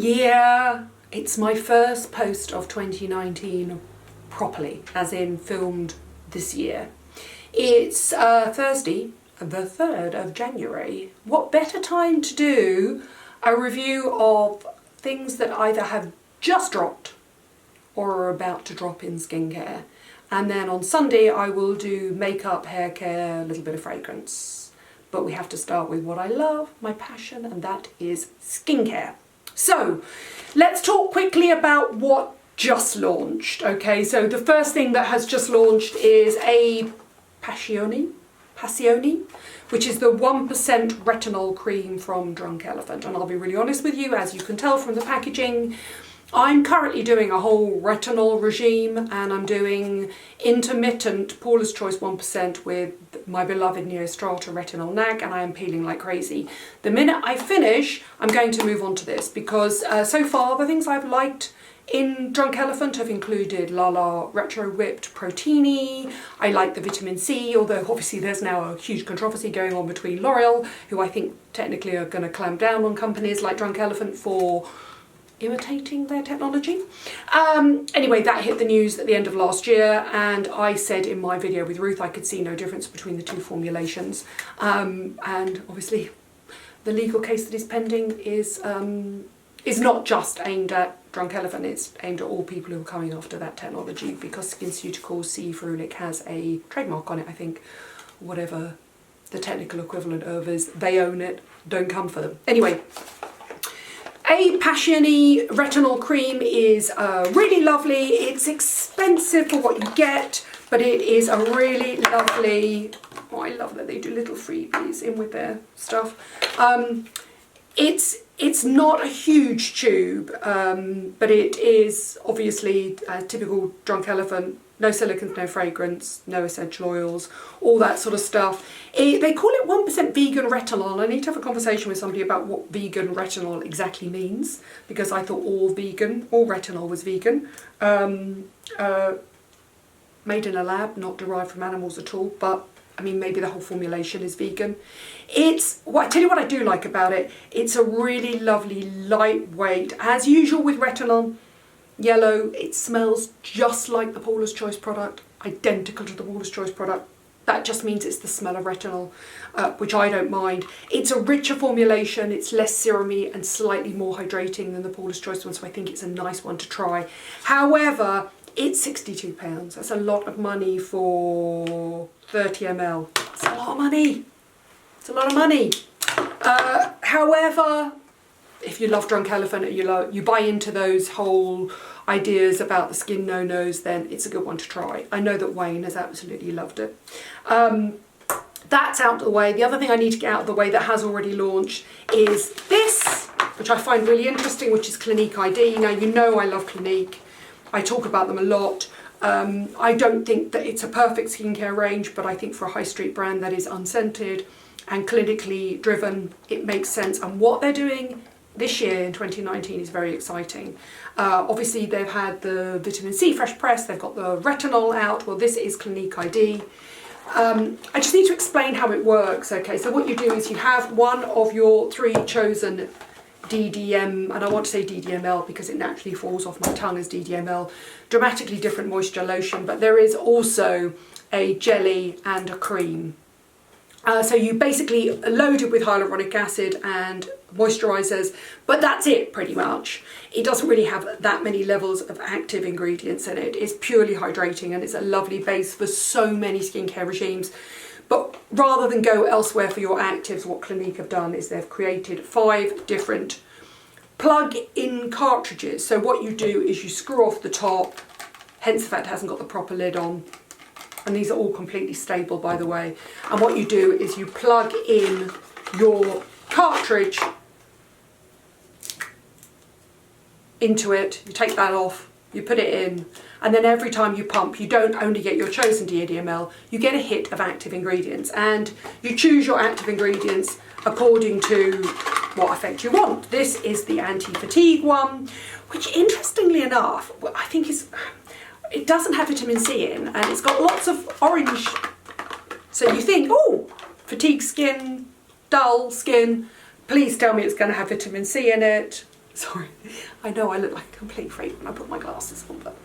Yeah, it's my first post of 2019 properly, as in filmed this year. It's Thursday, the 3rd of January. What better time to do a review of things that either have just dropped or are about to drop in skincare. And then on Sunday I will do makeup, hair care, a little bit of fragrance. But we have to start with what I love, my passion, and that is skincare. So let's talk quickly about what just launched. Okay, so the first thing that has just launched is a Passione, which is the 1% retinol cream from Drunk Elephant. And I'll be really honest with you, as you can tell from the packaging, I'm currently doing a whole retinol regime, and I'm doing intermittent Paula's Choice 1% with my beloved Neostrata Retinol NAC, and I am peeling like crazy. The minute I finish, I'm going to move on to this because so far the things I've liked in Drunk Elephant have included LOreal Retro Whipped Proteini. I like the vitamin C, although obviously there's now a huge controversy going on between LOreal, who I think technically are going to clamp down on companies like Drunk Elephant for imitating their technology. Anyway, that hit the news at the end of last year, and I said in my video with Ruth I could see no difference between the two formulations. And obviously the legal case that is pending is not just aimed at Drunk Elephant, it's aimed at all people who are coming after that technology, because SkinCeuticals C. Ferulic has a trademark on it, I think. Whatever the technical equivalent of is, they own it, don't come for them. Anyway, a Passione retinol cream is really lovely. It's expensive for what you get, but it is a really lovely, oh, I love that they do little freebies in with their stuff. It's not a huge tube, but it is obviously a typical Drunk Elephant. No silicons, no fragrance, no essential oils, all that sort of stuff. They call it 1% vegan retinol. I need to have a conversation with somebody about what vegan retinol exactly means, because I thought all retinol was vegan. Made in a lab, not derived from animals at all, but I mean, maybe the whole formulation is vegan. I tell you what I do like about it. It's a really lovely, lightweight, as usual with retinol, yellow. It smells just like the Paula's Choice product, identical to the Paula's Choice product. That just means it's the smell of retinol, which I don't mind. It's a richer formulation, it's less serumy and slightly more hydrating than the Paula's Choice one, so I think it's a nice one to try. However, it's £62. That's a lot of money for 30 ml. It's a lot of money. It's a lot of money. However, if you love Drunk Elephant and you buy into those whole ideas about the skin no-nos, then it's a good one to try. I know that Wayne has absolutely loved it. That's out of the way. The other thing I need to get out of the way that has already launched is this, which I find really interesting, which is Clinique ID. Now, you know I love Clinique. I talk about them a lot. I don't think that it's a perfect skincare range, but I think for a high street brand that is unscented and clinically driven, it makes sense. And what they're doing this year in 2019 is very exciting. Obviously they've had the vitamin C fresh press, they've got the retinol out. Well, this is Clinique ID. I just need to explain how it works. Okay, so what you do is you have one of your 3 chosen DDM, and I want to say DDML because it naturally falls off my tongue as DDML, dramatically different moisture lotion, but there is also a jelly and a cream. So you basically load it with hyaluronic acid and moisturisers, but that's it pretty much. It doesn't really have that many levels of active ingredients in it. It's purely hydrating, and it's a lovely base for so many skincare regimes. But rather than go elsewhere for your actives, what Clinique have done is they've created 5 different plug-in cartridges. So what you do is you screw off the top, hence the fact it hasn't got the proper lid on. And these are all completely stable, by the way. And what you do is you plug in your cartridge into it, you take that off, you put it in, and then every time you pump, you don't only get your chosen DDML, you get a hit of active ingredients, and you choose your active ingredients according to what effect you want. This is the anti-fatigue one, which interestingly enough, I think it doesn't have vitamin C in, and it's got lots of orange. So you think, oh, fatigue skin, dull skin, please tell me it's going to have vitamin C in it. Sorry, I know I look like a complete freak when I put my glasses on, but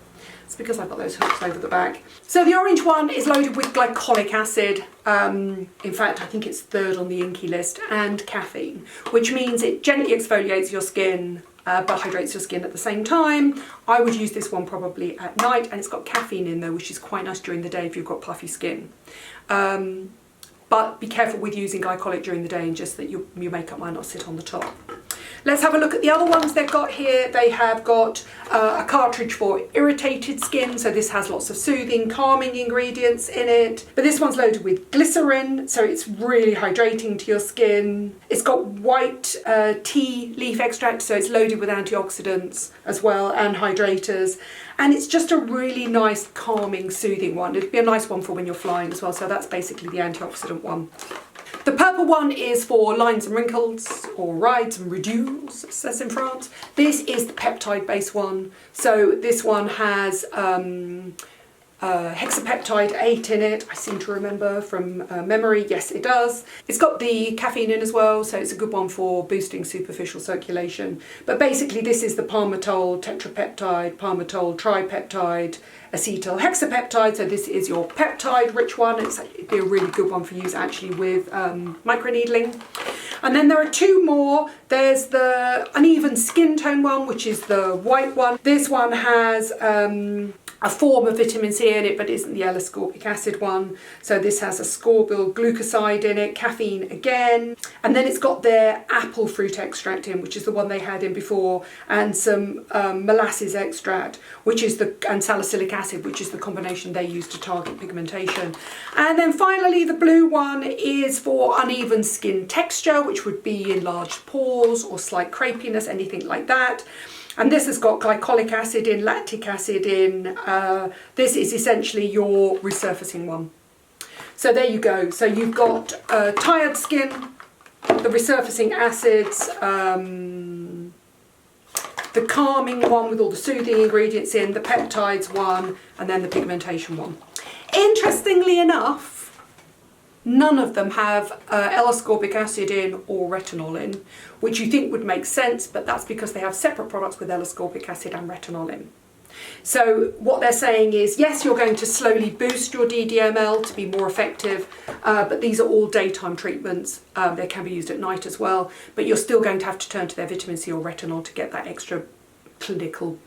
it's because I've got those hooks over the back. So the orange one is loaded with glycolic acid. In fact, I think it's third on the inky list, and caffeine, which means it gently exfoliates your skin, but hydrates your skin at the same time. I would use this one probably at night, and it's got caffeine in there, which is quite nice during the day if you've got puffy skin. But be careful with using glycolic during the day, and just that your makeup might not sit on the top. Let's have a look at the other ones they've got here. They have got a cartridge for irritated skin, so this has lots of soothing, calming ingredients in it. But this one's loaded with glycerin, so it's really hydrating to your skin. It's got white tea leaf extract, so it's loaded with antioxidants as well and hydrators. And it's just a really nice, calming, soothing one. It'd be a nice one for when you're flying as well, so that's basically the antioxidant one. The purple one is for lines and wrinkles, or rides and ridules, it says in France. This is the peptide-based one. So this one has hexapeptide 8 in it, I seem to remember from memory. Yes, it does. It's got the caffeine in as well, so it's a good one for boosting superficial circulation. But basically this is the palmitol tetrapeptide, palmitol tripeptide, acetyl hexapeptide, so this is your peptide rich one. It'd be a really good one for use actually with microneedling. And then there are two more. There's the uneven skin tone one, which is the white one. This one has a form of vitamin C in it, but isn't the L-ascorbic acid one. So this has ascorbyl glucoside in it, caffeine again. And then it's got their apple fruit extract in, which is the one they had in before, and some molasses extract, which is and salicylic acid, which is the combination they use to target pigmentation. And then finally, the blue one is for uneven skin texture, which would be enlarged pores or slight crepiness, anything like that. And this has got glycolic acid in, lactic acid in. This is essentially your resurfacing one. So there you go. So you've got tired skin, the resurfacing acids, the calming one with all the soothing ingredients in, the peptides one, and then the pigmentation one. Interestingly enough, none of them have L-ascorbic acid in or retinol in, which you think would make sense, but that's because they have separate products with L-ascorbic acid and retinol in. So what they're saying is, yes, you're going to slowly boost your DDML to be more effective, but these are all daytime treatments. They can be used at night as well, but you're still going to have to turn to their vitamin C or retinol to get that extra clinical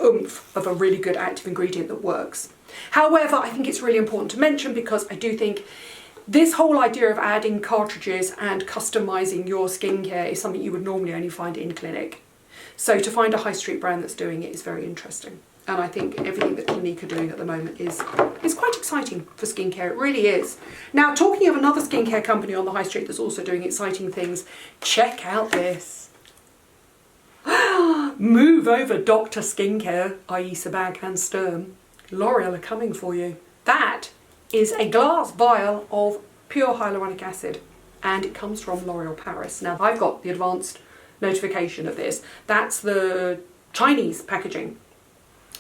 oomph of a really good active ingredient that works. However, I think it's really important to mention, because I do think this whole idea of adding cartridges and customising your skincare is something you would normally only find in Clinique. So to find a high street brand that's doing it is very interesting. And I think everything that Clinique are doing at the moment is quite exciting for skincare. It really is. Now, talking of another skincare company on the high street that's also doing exciting things, check out this. Move over, Dr. Skincare, i.e. Sabag and Sturm. L'Oreal are coming for you. That is a glass vial of pure hyaluronic acid, and it comes from L'Oreal Paris. Now, I've got the advanced notification of this. That's the Chinese packaging.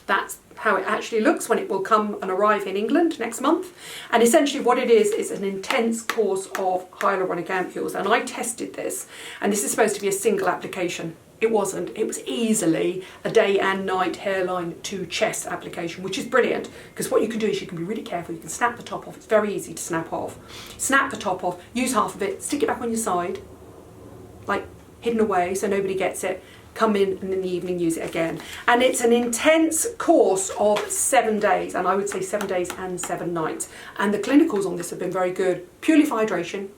That's how it actually looks when it will come and arrive in England next month. And essentially what it is an intense course of hyaluronic ampules. And I tested this, and this is supposed to be a single application. It wasn't. It was easily a day and night hairline to chest application, which is brilliant, because what you can do is you can be really careful. You can snap the top off. It's very easy to snap off. Snap the top off, use half of it, stick it back on your side, like hidden away so nobody gets it. Come in and in the evening use it again. And it's an intense course of 7 days, and I would say 7 days and 7 nights. And the clinicals on this have been very good, purely for hydration.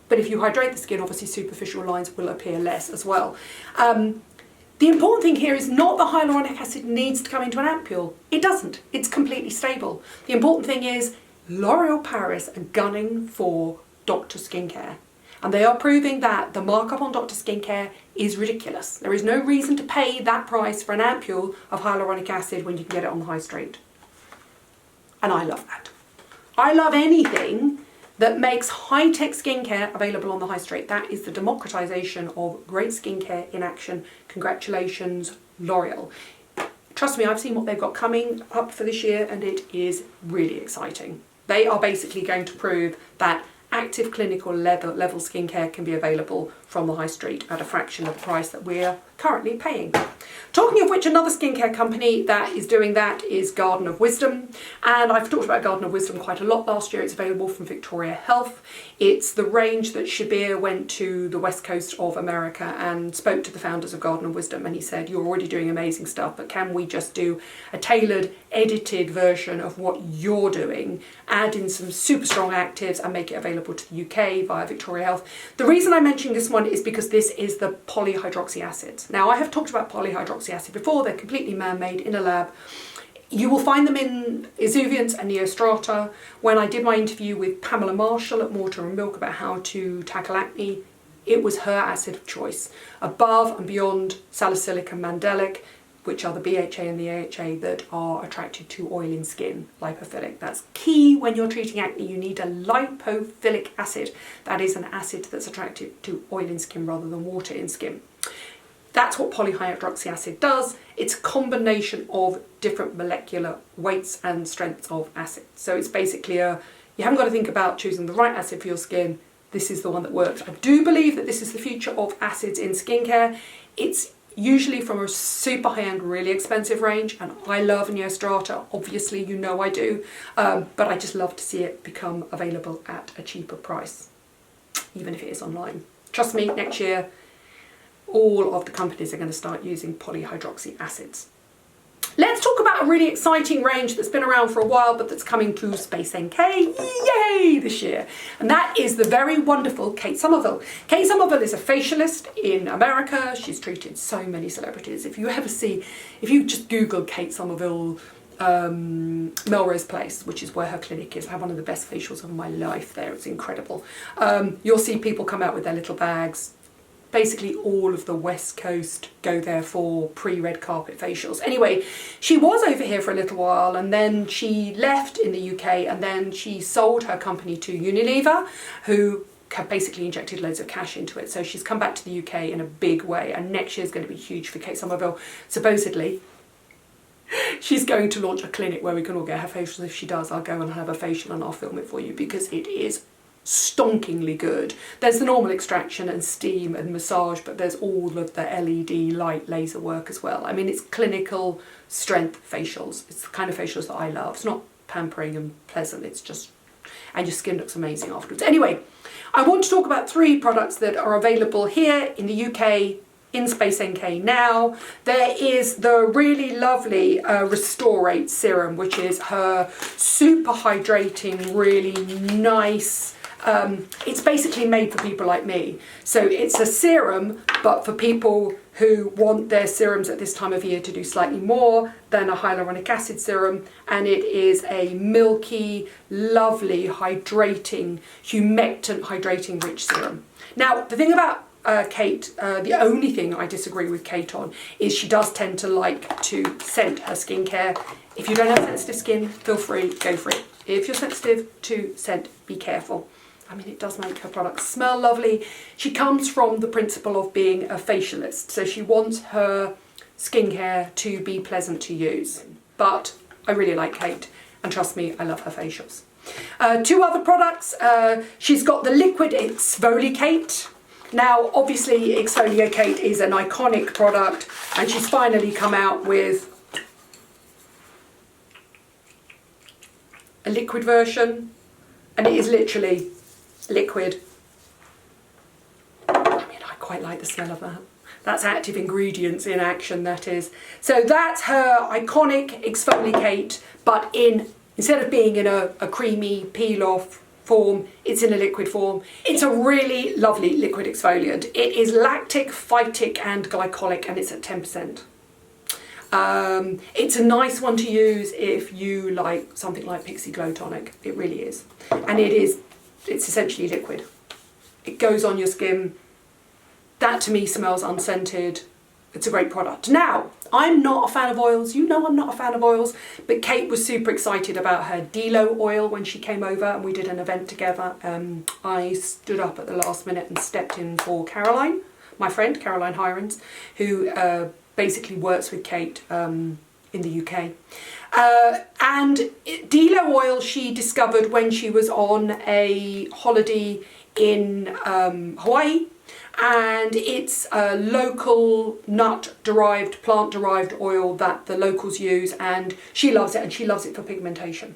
But if you hydrate the skin, obviously superficial lines will appear less as well. The important thing here is not that hyaluronic acid needs to come into an ampule. It doesn't. It's completely stable. The important thing is L'Oreal Paris are gunning for Dr. Skincare. And they are proving that the markup on Dr. Skincare is ridiculous. There is no reason to pay that price for an ampule of hyaluronic acid when you can get it on the high street. And I love that. I love anything that makes high-tech skincare available on the high street. That is the democratization of great skincare in action. Congratulations, L'Oreal. Trust me, I've seen what they've got coming up for this year, and it is really exciting. They are basically going to prove that active clinical level skincare can be available from the high street at a fraction of the price that we're currently paying. Talking of which, another skincare company that is doing that is Garden of Wisdom, and I've talked about Garden of Wisdom quite a lot last year. It's available from Victoria Health. It's the range that Shabir went to the west coast of America and spoke to the founders of Garden of Wisdom, and he said, you're already doing amazing stuff, but can we just do a tailored, edited version of what you're doing, add in some super strong actives and make it available to the UK via Victoria Health. The reason I'm mentioning this one is because this is the polyhydroxy acids. Now, I have talked about polyhydroxy acid before. They're completely man-made in a lab. You will find them in Exuviance and Neostrata. When I did my interview with Pamela Marshall at Mortar and Milk about how to tackle acne, it was her acid of choice, above and beyond salicylic and mandelic, which are the BHA and the AHA that are attracted to oily skin, lipophilic. That's key when you're treating acne. You need a lipophilic acid. That is an acid that's attracted to oil in skin rather than water in skin. That's what polyhydroxy acid does. It's a combination of different molecular weights and strengths of acid. So it's basically you haven't got to think about choosing the right acid for your skin. This is the one that works. I do believe that this is the future of acids in skincare. It's usually from a super high-end, really expensive range, and I love Neostrata, obviously, you know I do, but I just love to see it become available at a cheaper price, even if it is online. Trust me, next year, all of the companies are going to start using polyhydroxy acids. Let's talk about a really exciting range that's been around for a while, but that's coming to Space NK, yay, this year. And that is the very wonderful Kate Somerville. Kate Somerville is a facialist in America. She's treated so many celebrities. If you just Google Kate Somerville Melrose Place, which is where her clinic is, I have one of the best facials of my life there. It's incredible. You'll see people come out with their little bags. Basically all of the West Coast go there for pre-red carpet facials. Anyway, she was over here for a little while, and then she left in the UK, and then she sold her company to Unilever, who have basically injected loads of cash into it. So she's come back to the UK in a big way, and next year is going to be huge for Kate Somerville. Supposedly, she's going to launch a clinic where we can all get her facials. If she does, I'll go and have a facial and I'll film it for you, because it is stonkingly good. There's the normal extraction and steam and massage, but there's all of the LED light laser work as well. I mean, it's clinical strength facials. It's the kind of facials that I love. It's not pampering and pleasant, it's just, and your skin looks amazing afterwards. Anyway, I want to talk about 3 products that are available here in the UK in Space NK now. There is the really lovely Restorate Serum, which is her super hydrating, really nice, it's basically made for people like me. So it's a serum, but for people who want their serums at this time of year to do slightly more than a hyaluronic acid serum, and it is a milky, lovely, hydrating, humectant, hydrating rich serum. Now, the thing about Kate, the only thing I disagree with Kate on is she does tend to like to scent her skincare. If you don't have sensitive skin, feel free, go for it. If you're sensitive to scent, be careful. I mean, it does make her products smell lovely. She comes from the principle of being a facialist, so she wants her skincare to be pleasant to use. But I really like Kate, and trust me, I love her facials. 2 other products. She's got the liquid Exfoliate. Now, obviously, Exfoliate is an iconic product, and she's finally come out with a liquid version, and it is literally liquid. I mean, I quite like the smell of that. That's active ingredients in action, that is. So that's her iconic Exfoliate, but instead of being in a creamy peel-off form, it's in a liquid form. It's a really lovely liquid exfoliant. It is lactic, phytic and glycolic, and it's at 10%. It's a nice one to use if you like something like Pixie Glow Tonic. It really is. And it's essentially liquid. It goes on your skin. That to me smells unscented. It's a great product. Now, I'm not a fan of oils. You know I'm not a fan of oils, but Kate was super excited about her Delo oil when she came over and we did an event together. I stood up at the last minute and stepped in for Caroline, my friend, Caroline Hirons, who basically works with Kate in the UK. And LOreal she discovered when she was on a holiday in Hawaii, and it's a local nut-derived, plant-derived oil that the locals use, and she loves it, and she loves it for pigmentation.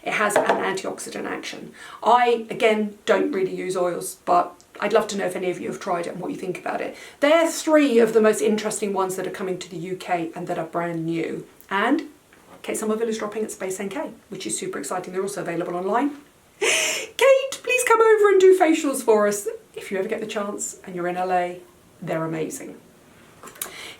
It has an antioxidant action. I, again, don't really use oils, but I'd love to know if any of you have tried it and what you think about it. They're 3 of the most interesting ones that are coming to the UK and that are brand new. And Somerville is dropping at Space NK, which is super exciting. They're also available online. Kate, please come over and do facials for us. If you ever get the chance and you're in LA, they're amazing.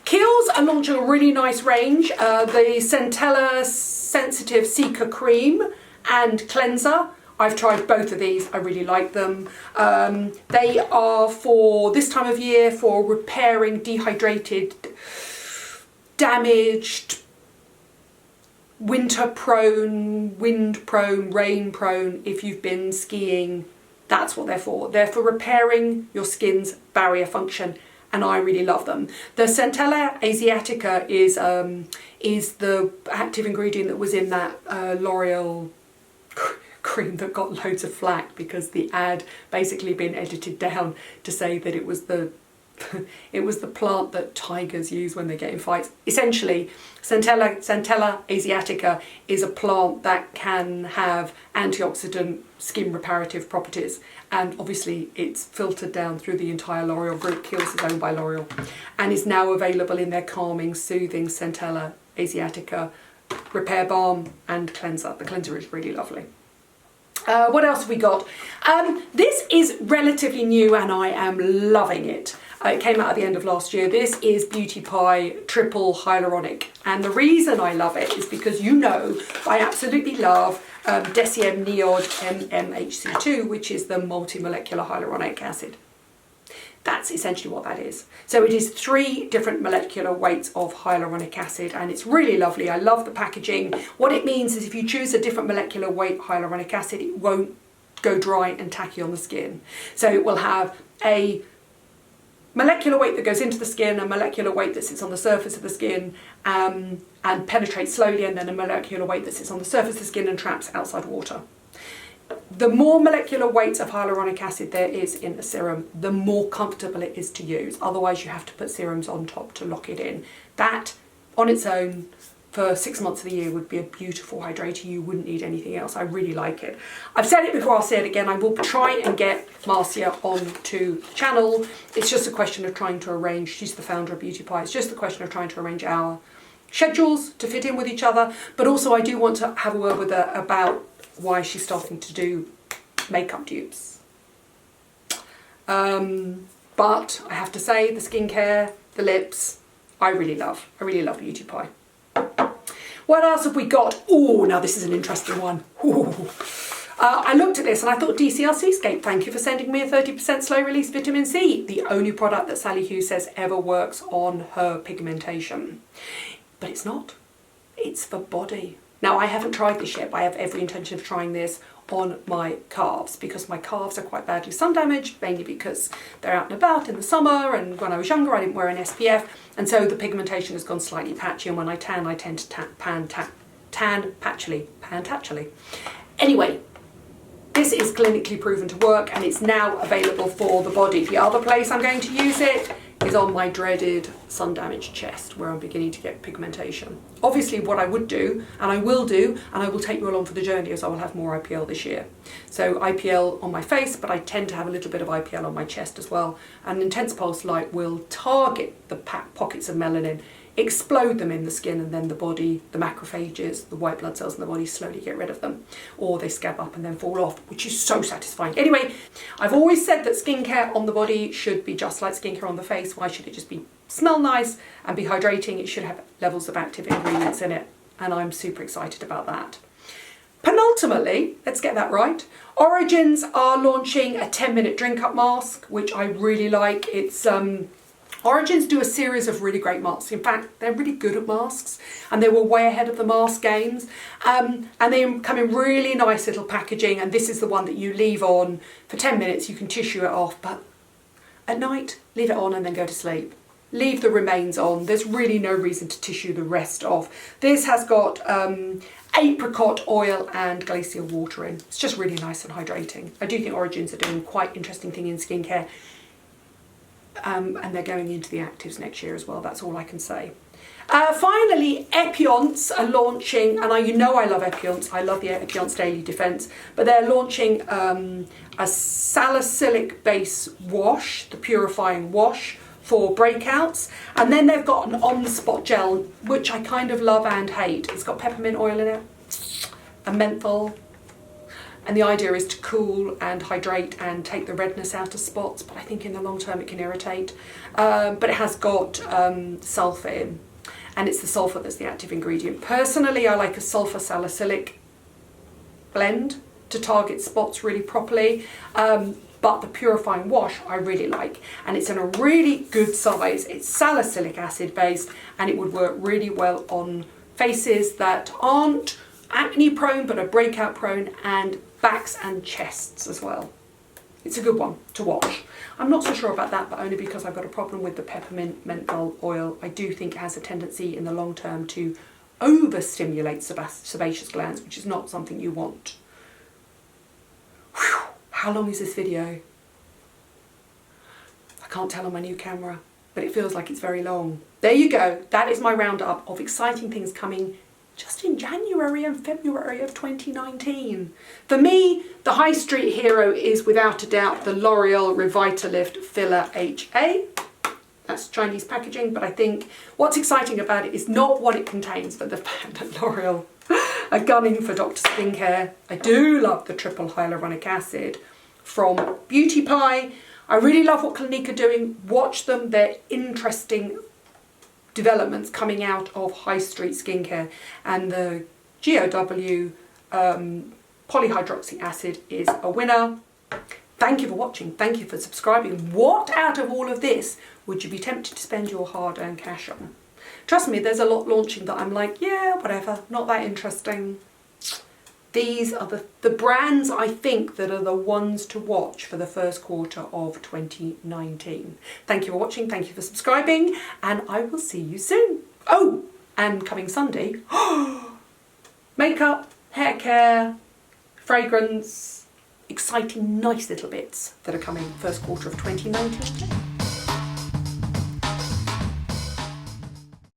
Kiehl's are launching a really nice range. The Centella Sensitive Seeker Cream and Cleanser. I've tried both of these, I really like them. They are for this time of year for repairing dehydrated, damaged, winter prone, wind prone, rain prone. If you've been skiing, that's what they're for. They're for repairing your skin's barrier function, and I really love them. The Centella Asiatica is the active ingredient that was in that L'Oreal cream that got loads of flack because the ad basically been edited down to say that it was the plant that tigers use when they get in fights. Essentially, Centella Asiatica is a plant that can have antioxidant skin reparative properties, and obviously it's filtered down through the entire L'Oreal group. Kiehl's is owned by L'Oreal and is now available in their calming, soothing Centella Asiatica repair balm and cleanser. The cleanser is really lovely. What else have we got? This is relatively new and I am loving it. It came out at the end of last year. This is Beauty Pie Triple Hyaluronic, and the reason I love it is because I absolutely love Deciem Neod MMHC2, which is the multi-molecular hyaluronic acid. That's essentially what that is. So it is 3 different molecular weights of hyaluronic acid, and it's really lovely. I love the packaging. What it means is if you choose a different molecular weight hyaluronic acid, it won't go dry and tacky on the skin. So it will have a molecular weight that goes into the skin, a molecular weight that sits on the surface of the skin and penetrates slowly, and then a molecular weight that sits on the surface of the skin and traps outside water. The more molecular weights of hyaluronic acid there is in a serum, the more comfortable it is to use. Otherwise you have to put serums on top to lock it in. That on its own for 6 months of the year would be a beautiful hydrator. You wouldn't need anything else. I really like it. I've said it before, I'll say it again. I will try and get Marcia onto the channel. It's just a question of trying to arrange, she's the founder of Beauty Pie, it's just a question of trying to arrange our schedules to fit in with each other. But also I do want to have a word with her about why she's starting to do makeup dupes. But I have to say, the skincare, the lips, I really love Beauty Pie. What else have we got? Oh, now this is an interesting one. I looked at this and I thought, DCR Seascape, thank you for sending me a 30% slow release vitamin C, the only product that Sally Hughes says ever works on her pigmentation. But it's not. It's for body. Now, I haven't tried this yet, but I have every intention of trying this on my calves because my calves are quite badly sun damaged, mainly because they're out and about in the summer, and when I was younger I didn't wear an SPF, and so the pigmentation has gone slightly patchy, and when I tan I tend to tan patchily. Anyway, this is clinically proven to work and it's now available for the body. The other place I'm going to use it is on my dreaded sun damaged chest where I'm beginning to get pigmentation. Obviously what I would do, and I will do, and I will take you along for the journey, is I will have more IPL this year. So IPL on my face, but I tend to have a little bit of IPL on my chest as well. And intense pulse light will target the pockets of melanin, explode them in the skin, and then the body, the macrophages, the white blood cells in the body slowly get rid of them, or they scab up and then fall off, which is so satisfying. Anyway, I've always said that skincare on the body should be just like skincare on the face. Why should it just be smell nice and be hydrating? It should have levels of active ingredients in it, and I'm super excited about that. Penultimately, let's get that right, Origins are launching a 10-minute drink up mask, which I really like. It's Origins do a series of really great masks. In fact, they're really good at masks, and they were way ahead of the mask games. And they come in really nice little packaging, and this is the one that you leave on for 10 minutes. You can tissue it off, but at night, leave it on and then go to sleep. leave the remains on. There's really no reason to tissue the rest off. This has got apricot oil and glacier water in. It's just really nice and hydrating. I do think Origins are doing quite interesting thing in skincare. And they're going into the actives next year as well. That's all I can say. Finally, Epionce are launching, and you know I love Epionce. I love the Epionce Daily Defense, but they're launching a salicylic base wash, the purifying wash for breakouts, and then they've got an on-the-spot gel, which I kind of love and hate. It's got peppermint oil in it, and menthol, and the idea is to cool and hydrate and take the redness out of spots, but I think in the long term it can irritate. But it has got sulfur in, and it's the sulfur that's the active ingredient. Personally, I like a sulfur salicylic blend to target spots really properly. But the purifying wash I really like, and it's in a really good size. It's salicylic acid based, and it would work really well on faces that aren't acne prone but are breakout prone, and backs and chests as well. It's a good one to watch. I'm not so sure about that, but only because I've got a problem with the peppermint menthol oil. I do think it has a tendency in the long term to overstimulate sebaceous glands, which is not something you want. Whew. How long is this video? I can't tell on my new camera, but it feels like it's very long. There you go. That is my roundup of exciting things coming just in January and February of 2019. For me, the high street hero is without a doubt the L'Oreal Revitalift Filler HA. That's Chinese packaging, but I think what's exciting about it is not what it contains, but the fact that L'Oreal are gunning for Dr. Skincare. I do love the triple hyaluronic acid from Beauty Pie. I really love what Clinique are doing. Watch them. They're interesting developments coming out of high street skincare, and the GOW polyhydroxy acid is a winner. Thank you for watching. Thank you for subscribing. What out of all of this would you be tempted to spend your hard-earned cash on? Trust me, there's a lot launching that I'm like, yeah, whatever, not that interesting. These are the brands I think that are the ones to watch for the first quarter of 2019. Thank you for watching, thank you for subscribing, and I will see you soon. Oh, and coming Sunday, makeup, hair care, fragrance, exciting nice little bits that are coming first quarter of 2019.